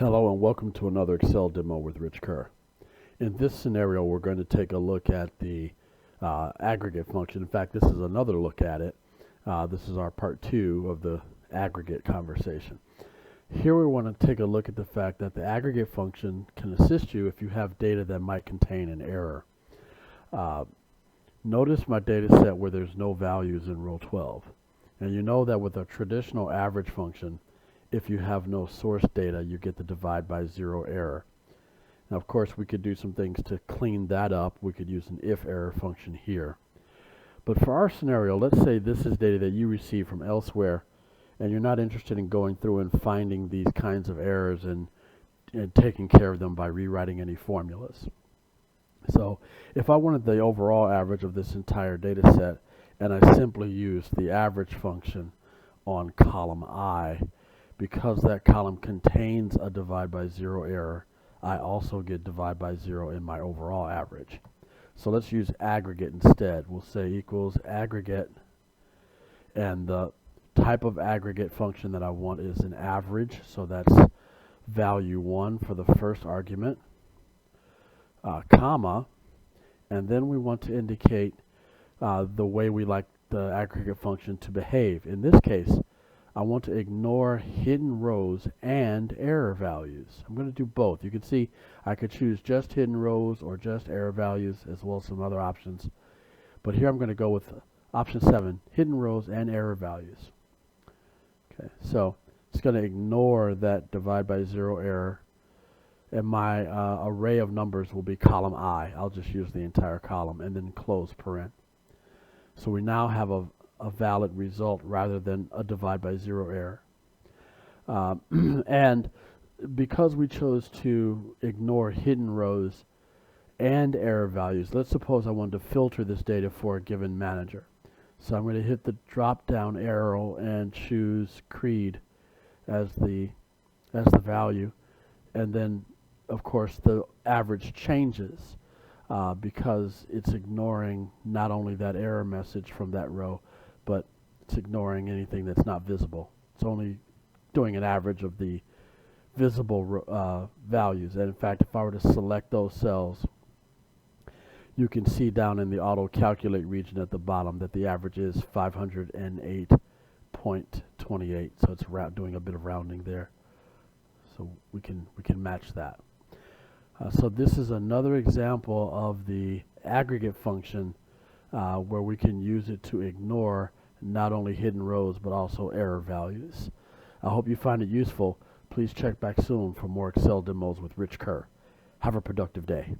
Hello and welcome to another Excel demo with Rich Kerr. In this scenario, we're going to take a look at the aggregate function. In fact, this is another look at it. This is our part 2 of the aggregate conversation. Here we want to take a look at the fact that the aggregate function can assist you if you have data that might contain an error. Notice my data set where there's no values in row 12. And you know that with a traditional average function, if you have no source data, you get the divide by zero error. Now, of course, we could do some things to clean that up. We could use an if error function here. But for our scenario, let's say this is data that you receive from elsewhere, and you're not interested in going through and finding these kinds of errors and taking care of them by rewriting any formulas. So if I wanted the overall average of this entire data set, and I simply use the average function on column I, because that column contains a divide by zero error, I also get divide by zero in my overall average. So let's use aggregate instead. We'll say equals aggregate, and the type of aggregate function that I want is an average, so that's value 1 for the first argument, comma, and then we want to indicate the way we like the aggregate function to behave. In this case, I want to ignore hidden rows and error values. I'm going to do both. You can see I could choose just hidden rows or just error values as well as some other options. But here I'm going to go with option 7, hidden rows and error values. Okay, so it's going to ignore that divide by zero error, and my array of numbers will be column I. I'll just use the entire column and then close paren. So we now have a valid result rather than a divide by zero error. And because we chose to ignore hidden rows and error values, let's suppose I wanted to filter this data for a given manager. So I'm going to hit the drop down arrow and choose Creed as the value, and then of course the average changes because it's ignoring not only that error message from that row, but it's ignoring anything that's not visible. It's only doing an average of the visible values. And in fact, if I were to select those cells, you can see down in the auto calculate region at the bottom that the average is 508.28. So it's doing a bit of rounding there. So we can match that. So this is another example of the aggregate function where we can use it to ignore not only hidden rows but also error values. I hope you find it useful. Please check back soon for more Excel demos with Rich Kerr. Have a productive day.